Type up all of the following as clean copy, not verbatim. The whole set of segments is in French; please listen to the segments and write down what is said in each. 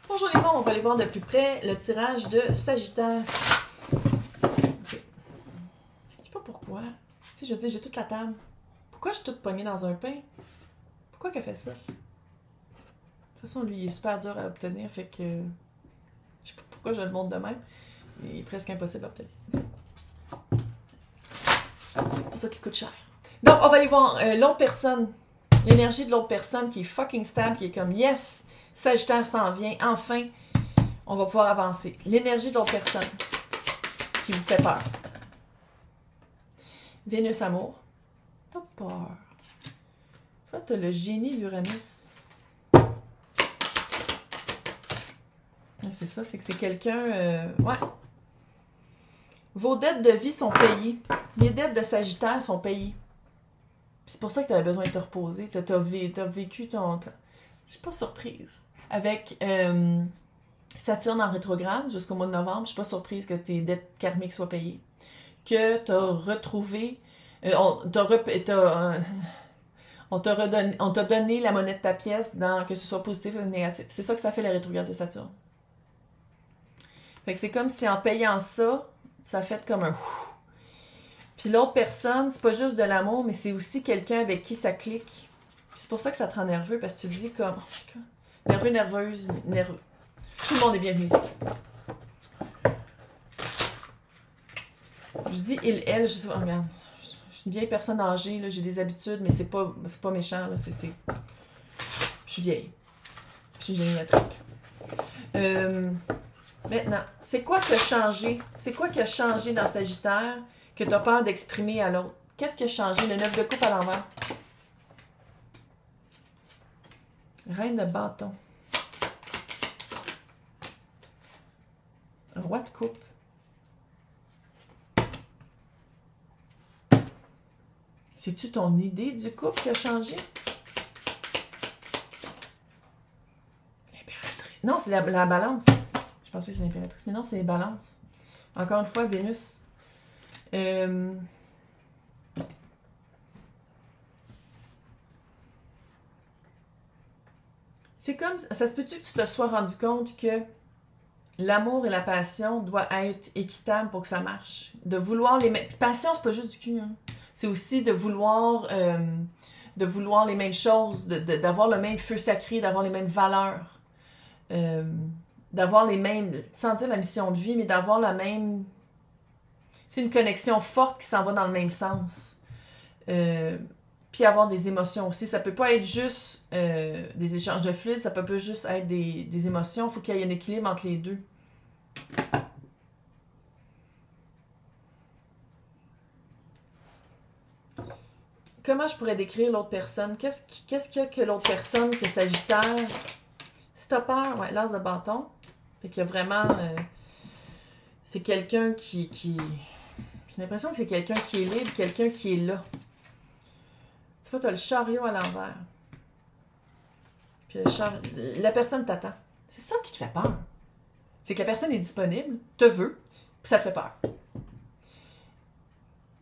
Bonjour les bons, on va aller voir de plus près le tirage de Sagittaire. Okay. Je sais pas pourquoi. Tu sais, je veux dire, j'ai toute la table. Pourquoi je suis toute pognée dans un pain? Pourquoi qu'elle fait ça? De toute façon, lui, il est super dur à obtenir, fait que... Je sais pas pourquoi je le montre de même. Il est presque impossible à obtenir. C'est pour ça qu'il coûte cher. Donc, on va aller voir l'autre personne. L'énergie de l'autre personne qui est fucking stable, qui est comme « Yes! Sagittaire s'en vient, enfin! On va pouvoir avancer. » L'énergie de l'autre personne qui vous fait peur. Vénus amour. T'as peur. Tu vois, t'as le génie d'Uranus. C'est ça, c'est que c'est quelqu'un... ouais. Vos dettes de vie sont payées. Les dettes de Sagittaire sont payées. C'est pour ça que tu avais besoin de te reposer. Tu as vécu ton... Je suis pas surprise. Avec Saturne en rétrograde jusqu'au mois de novembre, je suis pas surprise que tes dettes karmiques soient payées. Que tu as retrouvé... on t'a donné la monnaie de ta pièce, que ce soit positif ou négatif. C'est ça que ça fait la rétrograde de Saturne. Fait que c'est comme si en payant ça, ça fait comme un... Puis l'autre personne, c'est pas juste de l'amour, mais c'est aussi quelqu'un avec qui ça clique. Puis c'est pour ça que ça te rend nerveux, parce que tu te dis comme... nerveux, nerveuse, nerveux. Tout le monde est bienvenu ici. Je dis il, elle, je sais pas, regarde. Je suis une vieille personne âgée, là, j'ai des habitudes, mais c'est pas méchant, là, c'est... Je suis vieille. Je suis géniatrique. Maintenant, c'est quoi qui a changé? C'est quoi qui a changé dans Sagittaire que tu as peur d'exprimer à l'autre? Qu'est-ce qui a changé? Le 9 de coupe à l'envers. Reine de bâton. Roi de coupe. C'est-tu ton idée du couple qui a changé? L'impératrice. Non, c'est la balance. Je pensais que c'est l'impératrice, mais non, c'est les balances. Encore une fois, Vénus. C'est comme... Ça se peut-tu que tu te sois rendu compte que l'amour et la passion doivent être équitables pour que ça marche? De vouloir les mêmes... Passion, c'est pas juste du cul, hein. C'est aussi de vouloir les mêmes choses, d'avoir le même feu sacré, d'avoir les mêmes valeurs. D'avoir les mêmes, sans dire la mission de vie, mais d'avoir la même... C'est une connexion forte qui s'en va dans le même sens. Puis avoir des émotions aussi. Ça peut pas être juste des échanges de fluides, ça peut pas juste être des émotions. Il faut qu'il y ait un équilibre entre les deux. Comment je pourrais décrire l'autre personne? Qu'est-ce qu'il y a que l'autre personne, que Sagittaire? Si t'as peur, ouais, l'as de bâton. Fait qu'il y a vraiment... c'est quelqu'un qui... J'ai l'impression que c'est quelqu'un qui est libre, quelqu'un qui est là. Tu vois, t'as le chariot à l'envers. Puis la personne t'attend. C'est ça qui te fait peur. C'est que la personne est disponible, te veut, puis ça te fait peur.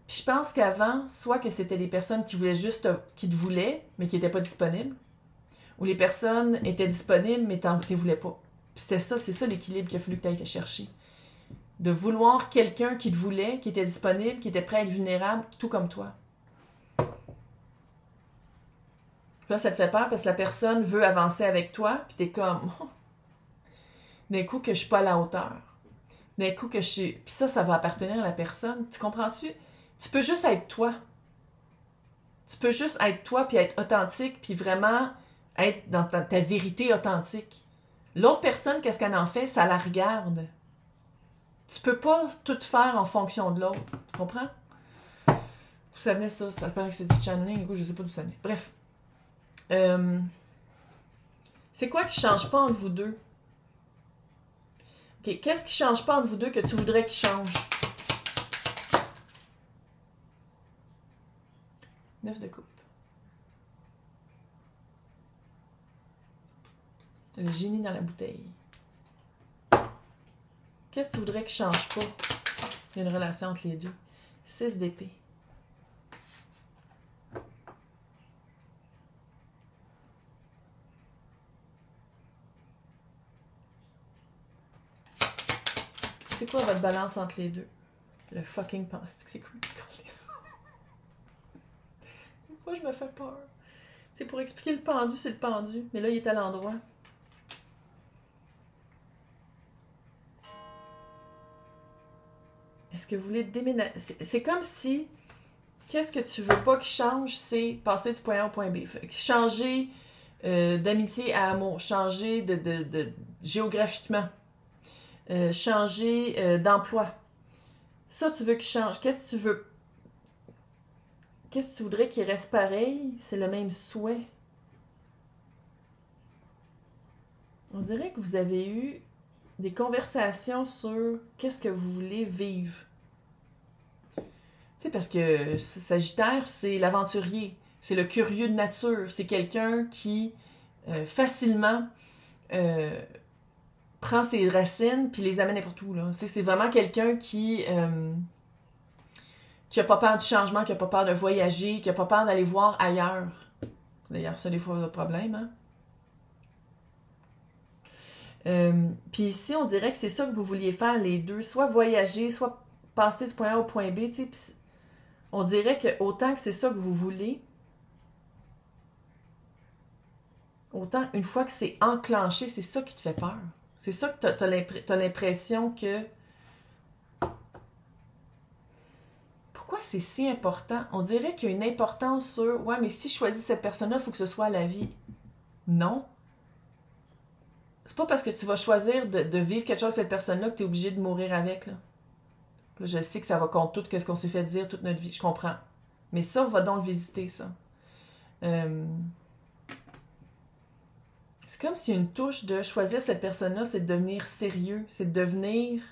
Puis je pense qu'avant, soit que c'était des personnes qui voulaient juste... qui te voulaient, mais qui n'étaient pas disponibles. Ou les personnes étaient disponibles, mais tu ne voulais pas. Puis c'était ça, c'est ça l'équilibre qu'il a fallu que tu ailles te chercher. De vouloir quelqu'un qui te voulait, qui était disponible, qui était prêt à être vulnérable, tout comme toi. Puis là, ça te fait peur parce que la personne veut avancer avec toi, puis t'es comme... Oh, d'un coup que je suis pas à la hauteur. D'un coup que je suis... Puis ça va appartenir à la personne. Tu comprends-tu? Tu peux juste être toi. Tu peux juste être toi, puis être authentique, puis vraiment être dans ta vérité authentique. L'autre personne, qu'est-ce qu'elle en fait? Ça la regarde. Tu peux pas tout faire en fonction de l'autre. Tu comprends? D'où ça venait ça? Ça paraît que c'est du channeling. Écoute, je sais pas d'où ça venait. Bref. C'est quoi qui change pas entre vous deux? OK. Qu'est-ce qui change pas entre vous deux que tu voudrais qu'il change? 9 de coupe. Le génie dans la bouteille. Qu'est-ce que tu voudrais qu'il change pas? Il y a une relation entre les deux. 6 d'épée. C'est quoi votre balance entre les deux? Le fucking pendu, c'est cool. Des fois, je me fais peur. C'est pour expliquer le pendu, c'est le pendu. Mais là, il est à l'endroit. Est-ce que vous voulez déménager? C'est comme si... Qu'est-ce que tu veux pas qu'il change? C'est passer du point A au point B. Changer d'amitié à amour. Changer de géographiquement. Changer d'emploi. Ça, tu veux qu'il change. Qu'est-ce que tu veux? Qu'est-ce que tu voudrais qu'il reste pareil? C'est le même souhait. On dirait que vous avez eu des conversations sur qu'est-ce que vous voulez vivre. Tu sais, parce que Sagittaire, c'est l'aventurier. C'est le curieux de nature. C'est quelqu'un qui facilement prend ses racines puis les amène n'importe où. Là. C'est vraiment quelqu'un qui a pas peur du changement, qui a pas peur de voyager, qui a pas peur d'aller voir ailleurs. D'ailleurs, ça, des fois, le problème, hein? Puis ici, on dirait que c'est ça que vous vouliez faire, les deux. Soit voyager, soit passer du point A au point B, tu sais. On dirait que autant que c'est ça que vous voulez, autant une fois que c'est enclenché, c'est ça qui te fait peur. C'est ça que t'as l'impression que... Pourquoi c'est si important? On dirait qu'il y a une importance sur... Ouais, mais si je choisis cette personne-là, il faut que ce soit à la vie. Non. C'est pas parce que tu vas choisir de vivre quelque chose avec cette personne-là que tu es obligé de mourir avec. Là. Là, je sais que ça va contre tout ce qu'on s'est fait dire toute notre vie. Je comprends. Mais ça, on va donc le visiter, ça. C'est comme si une touche de choisir cette personne-là, c'est de devenir sérieux. C'est de devenir...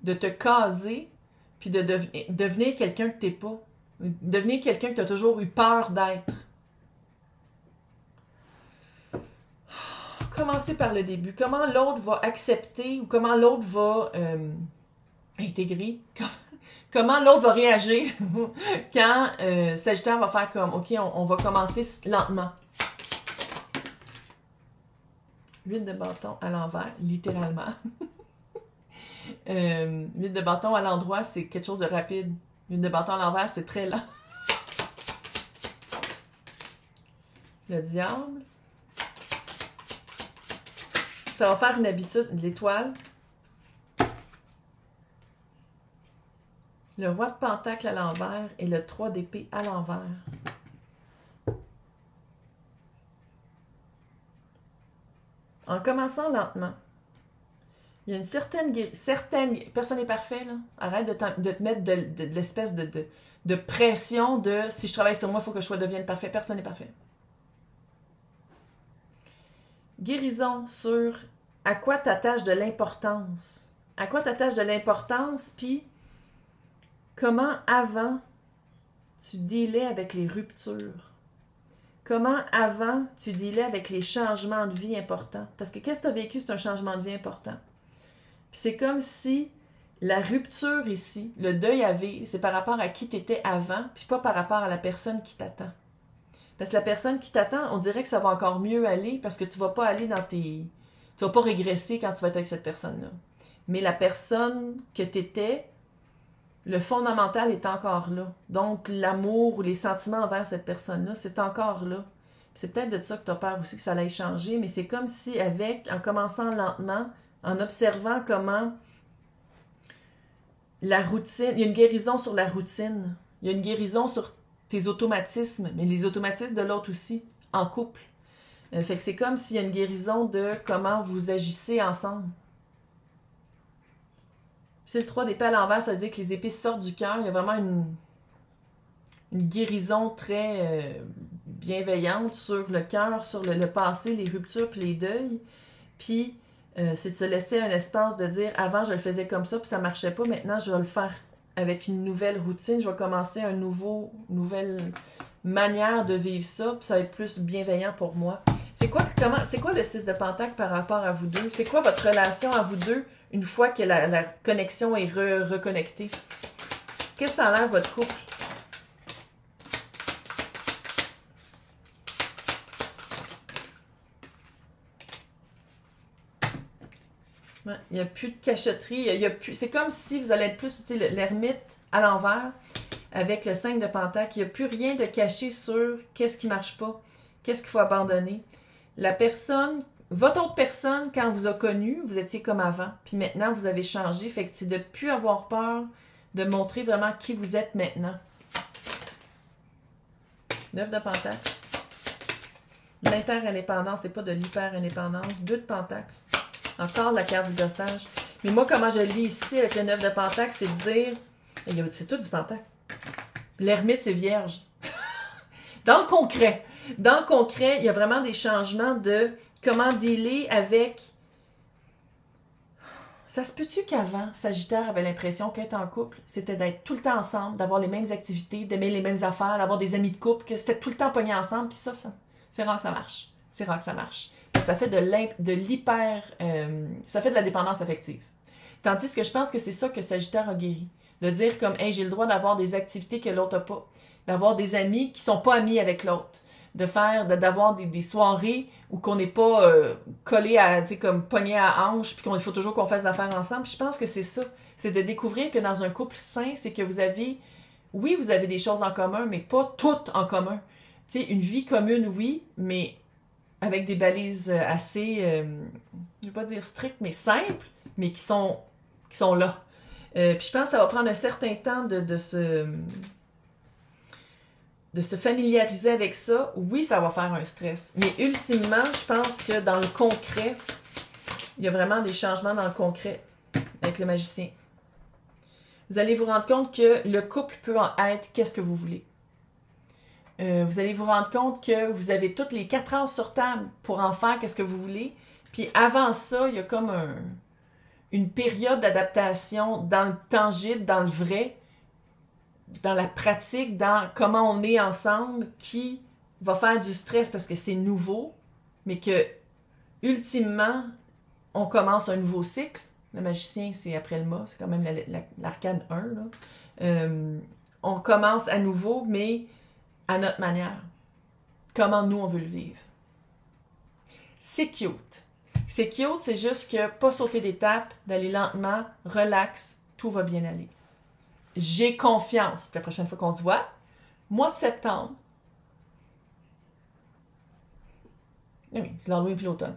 de te caser, puis de devenir quelqu'un que t'es pas. Devenir quelqu'un que tu as toujours eu peur d'être. Commencer par le début. Comment l'autre va accepter ou comment l'autre va intégrer. Comment l'autre va réagir quand Sagittaire va faire comme, OK, on va commencer lentement. 8 de bâton à l'envers, littéralement. 8 de bâton à l'endroit, c'est quelque chose de rapide. 8 de bâton à l'envers, c'est très lent. Le diable. Ça va faire une habitude, l'étoile. Le roi de pentacle à l'envers et le 3 d'épée à l'envers. En commençant lentement, il y a une certaine personne n'est parfait, là. Arrête de te mettre de l'espèce de pression de si je travaille sur moi, il faut que je devienne parfait. Personne n'est parfait. Guérison sur à quoi t'attaches de l'importance. À quoi t'attaches de l'importance, puis comment avant tu dealais avec les ruptures. Comment avant tu dealais avec les changements de vie importants. Parce que qu'est-ce que tu as vécu, c'est un changement de vie important. Puis c'est comme si la rupture ici, le deuil à vivre, c'est par rapport à qui tu étais avant, puis pas par rapport à la personne qui t'attend. Parce que la personne qui t'attend, on dirait que ça va encore mieux aller parce que tu vas pas aller dans tes... Tu vas pas régresser quand tu vas être avec cette personne-là. Mais la personne que tu étais, le fondamental est encore là. Donc, l'amour ou les sentiments envers cette personne-là, c'est encore là. C'est peut-être de ça que tu as peur aussi que ça allait changer, mais c'est comme si en commençant lentement, en observant comment la routine, il y a une guérison sur la routine, il y a une guérison sur tes automatismes, mais les automatismes de l'autre aussi, en couple. Fait que c'est comme s'il y a une guérison de comment vous agissez ensemble. Puis c'est le 3 d'épée à l'envers, ça veut dire que les épées sortent du cœur. Il y a vraiment une guérison très bienveillante sur le cœur, sur le passé, les ruptures puis les deuils. Puis c'est de se laisser un espace de dire avant je le faisais comme ça puis ça marchait pas, maintenant je vais le faire avec une nouvelle routine, je vais commencer nouvelle manière de vivre ça, puis ça va être plus bienveillant pour moi. C'est quoi le 6 de Pentacle par rapport à vous deux? C'est quoi votre relation à vous deux une fois que la connexion est reconnectée? Qu'est-ce que ça a l'air votre couple? Ouais, il n'y a plus de cachotterie. Il y a plus... C'est comme si vous allez être plus l'ermite à l'envers avec le 5 de pentacle. Il n'y a plus rien de caché sur qu'est-ce qui ne marche pas, qu'est-ce qu'il faut abandonner. La personne, votre autre personne, quand vous a connu, vous étiez comme avant. Puis maintenant, vous avez changé. Fait que c'est de ne plus avoir peur de montrer vraiment qui vous êtes maintenant. 9 de pentacle. L'inter-indépendance, c'est pas de l'hyper-indépendance. 2 de pentacle. Encore la carte du gossage. Mais moi, comment je lis ici avec le 9 de pentacle, c'est de dire... C'est tout du pentacle. L'ermite, c'est vierge. Dans le concret, il y a vraiment des changements de comment dealer avec... Ça se peut-tu qu'avant, Sagittaire avait l'impression qu'être en couple, c'était d'être tout le temps ensemble, d'avoir les mêmes activités, d'aimer les mêmes affaires, d'avoir des amis de couple, que c'était tout le temps pogné ensemble, puis ça, c'est rare que ça marche. C'est rare que ça marche. Ça fait de l'hyper... ça fait de la dépendance affective. Tandis que je pense que c'est ça que Sagittaire a guéri. De dire comme, hey, j'ai le droit d'avoir des activités que l'autre n'a pas. D'avoir des amis qui sont pas amis avec l'autre. D'avoir des soirées où qu'on n'est pas collé à, tu sais, comme pogné à hanche, puis il faut toujours qu'on fasse des affaires ensemble. Puis je pense que c'est ça. C'est de découvrir que dans un couple sain, c'est que vous avez des choses en commun, mais pas toutes en commun. Tu sais, une vie commune, oui, mais avec des balises assez, je vais pas dire strictes, mais simples, mais qui sont là. Puis je pense que ça va prendre un certain temps de se familiariser avec ça. Oui, ça va faire un stress. Mais ultimement, je pense que dans le concret, il y a vraiment des changements dans le concret avec le magicien. Vous allez vous rendre compte que le couple peut en être qu'est-ce que vous voulez. Vous allez vous rendre compte que vous avez toutes les 4 heures sur table pour en faire qu'est-ce que vous voulez. Puis avant ça, il y a comme une période d'adaptation dans le tangible, dans le vrai, dans la pratique, dans comment on est ensemble, qui va faire du stress parce que c'est nouveau, mais que, ultimement, on commence un nouveau cycle. Le magicien, c'est après le mât, c'est quand même l'arcane 1, là. On commence à nouveau, mais à notre manière. Comment nous, on veut le vivre. C'est cute. C'est cute, c'est juste que pas sauter d'étape, d'aller lentement, relax, tout va bien aller. J'ai confiance. Puis la prochaine fois qu'on se voit, mois de septembre. Oui, c'est l'Halloween puis l'automne.